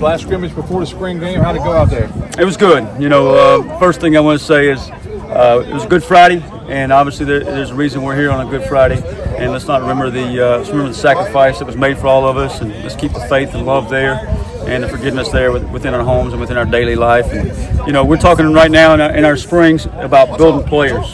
Last scrimmage before the spring game, how'd it go out there? It was good. First thing I want to say is it was a Good Friday, and obviously there's a reason we're here on a Good Friday. And let's not remember let's remember the sacrifice that was made for all of us, and let's keep the faith and love there, and the forgiveness there within our homes and within our daily life. And we're talking right now in our springs about building players,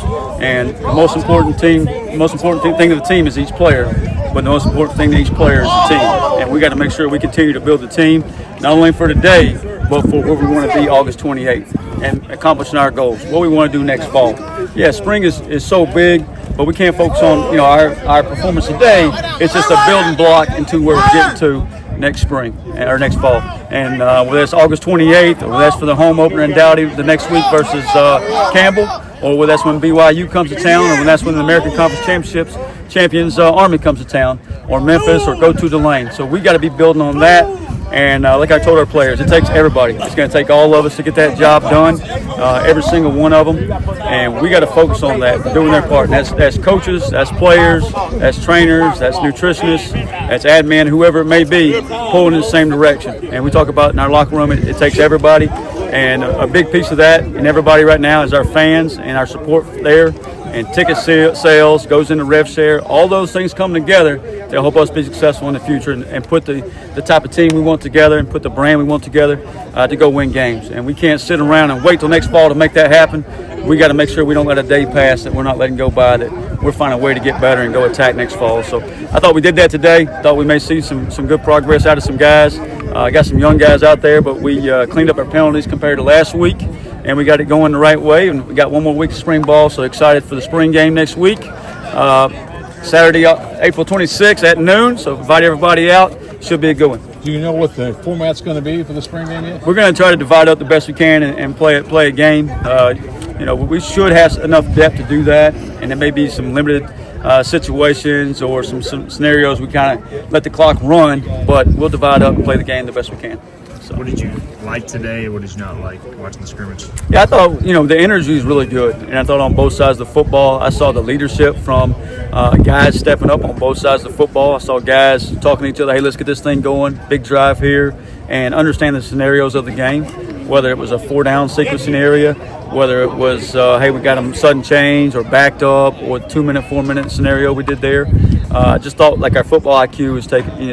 and the most important thing of the team is each player. But the most important thing to each player is the team. And we got to make sure we continue to build the team, not only for today, but for where we want to be August 28th and accomplishing our goals, what we want to do next fall. Yeah, spring is so big, but we can't focus on our performance today. It's just a building block into where we're getting to next spring or next fall. And whether it's August 28th or whether that's for the home opener in Dowdy the next week versus Campbell, or whether that's when BYU comes to town, or when that's when the American Conference Champions Army comes to town, or Memphis, or go to Tulane. So we got to be building on that. And like I told our players, it takes everybody. It's going to take all of us to get that job done, every single one of them. And we got to focus on that, doing their part. And that's coaches, that's players, that's trainers, that's nutritionists, that's admin, whoever it may be, pulling in the same direction. And we talk about in our locker room, it takes everybody. And a big piece of that and everybody right now is our fans and our support there. And ticket sales goes into rev share. All those things come together to help us be successful in the future and put the type of team we want together and put the brand we want together to go win games. And we can't sit around and wait till next fall to make that happen. We got to make sure we don't let a day pass that we're not letting go by, that we're finding a way to get better and go attack next fall. So I thought we did that today. Thought we may see some good progress out of some guys. Got some young guys out there, but we cleaned up our penalties compared to last week. And we got it going the right way, and we got one more week of spring ball, so excited for the spring game next week. Saturday, April 26th at noon, so invite everybody out. Should be a good one. Do you know what the format's going to be for the spring game yet? We're going to try to divide up the best we can and play a game. We should have enough depth to do that, and there may be some limited situations or some scenarios we kind of let the clock run, but we'll divide up and play the game the best we can. So. What did you like today? What did you not like watching the scrimmage? Yeah, I thought, the energy is really good. And I thought on both sides of the football, I saw the leadership from guys stepping up on both sides of the football. I saw guys talking to each other, hey, let's get this thing going, big drive here, and understand the scenarios of the game, whether it was a 4-down sequence scenario, whether it was, hey, we got them sudden change or backed up, or 2-minute, 4-minute scenario we did there. I just thought like our football IQ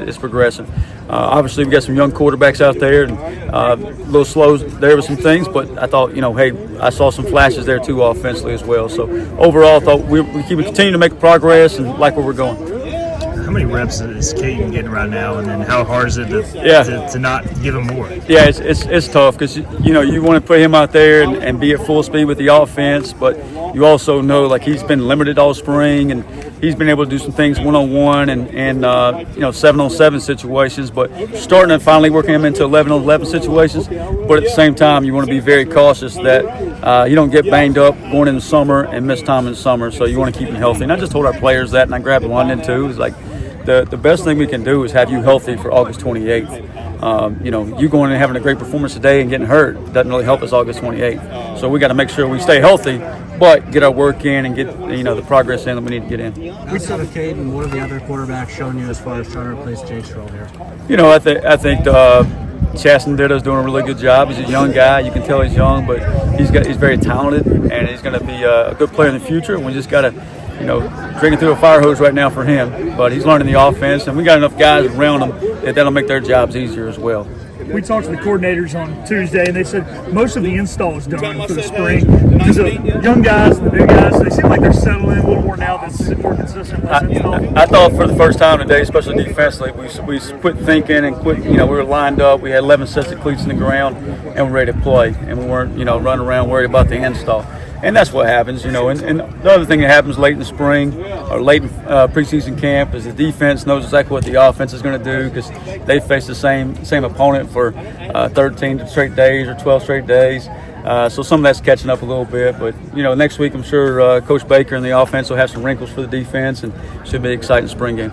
is progressing. Obviously, we got some young quarterbacks out there, and a little slow there with some things, but I thought, hey, I saw some flashes there too offensively as well. So overall, I thought we continue to make progress and like where we're going. How many reps is Caden getting right now, and then how hard is it to not give him more? Yeah, it's tough because you want to put him out there and be at full speed with the offense, but you also know like he's been limited all spring and he's been able to do some things one-on-one and 7-on-7 situations, but starting to finally working him into 11-on-11 situations. But at the same time, you want to be very cautious that you don't get banged up going in the summer and miss time in the summer. So you want to keep him healthy. And I just told our players that, and I grabbed London too. It's like the best thing we can do is have you healthy for August 28th. You going and having a great performance today and getting hurt doesn't really help us August 28th. So we got to make sure we stay healthy, but get our work in and get the progress in that we need to get in. We saw with Caden, what are the other quarterbacks showing you as far as trying to replace Jay Stroll here? I think Chasten is doing a really good job. He's a young guy. You can tell he's young, but he's very talented, and he's going to be a good player in the future. We just got to, drinking through a fire hose right now for him. But he's learning the offense, and we got enough guys around him that'll make their jobs easier as well. We talked to the coordinators on Tuesday, and they said most of the install is done for the spring. Because the young guys and the new guys, they seem like they're settling a little more now. That's more consistent with install. I thought for the first time today, especially defensively, we quit thinking and quit. We were lined up. We had 11 sets of cleats in the ground, and we're ready to play. And we weren't, running around worried about the install. And that's what happens, And the other thing that happens late in the spring or late in preseason camp is the defense knows exactly what the offense is going to do because they face the same opponent for 13 straight days or 12 straight days. So some of that's catching up a little bit. But, next week I'm sure Coach Baker and the offense will have some wrinkles for the defense and should be an exciting spring game.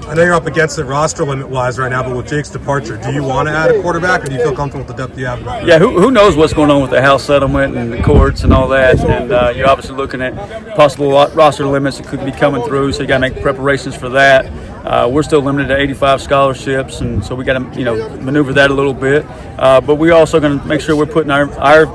I know you're up against it roster limit-wise right now, but with Jake's departure, do you want to add a quarterback, or do you feel comfortable with the depth you have? Yeah, who knows what's going on with the house settlement and the courts and all that, and you're obviously looking at possible roster limits that could be coming through, so you got to make preparations for that. We're still limited to 85 scholarships, and so we got to maneuver that a little bit. But we're also going to make sure we're putting our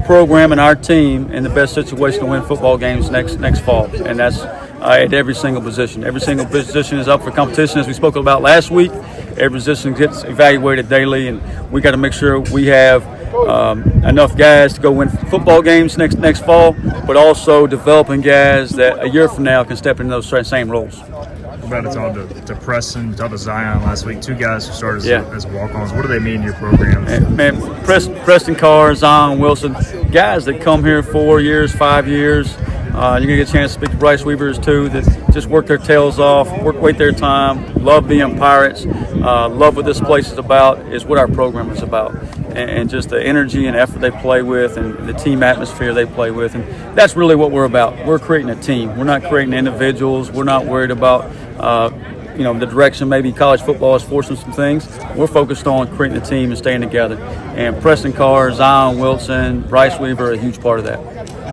program and our team in the best situation to win football games next fall, and that's at every single position. Every single position is up for competition, as we spoke about last week. Every position gets evaluated daily, and we got to make sure we have enough guys to go win football games next fall, but also developing guys that a year from now can step into those same roles. About to talk to Preston, talk to Zion last week. 2 guys who started as walk-ons. What do they mean in your program? Man, Preston Carr, Zion Wilson, guys that come here 4 years, 5 years. You're going to get a chance to speak to Bryce Weavers too, that just work their tails off, wait their time, love being Pirates, love what this place is about, is what our program is about. And just the energy and effort they play with and the team atmosphere they play with. And that's really what we're about. We're creating a team. We're not creating individuals. We're not worried about the direction maybe college football is forcing some things. We're focused on creating a team and staying together. And Preston Carr, Zion Wilson, Bryce Weaver are a huge part of that.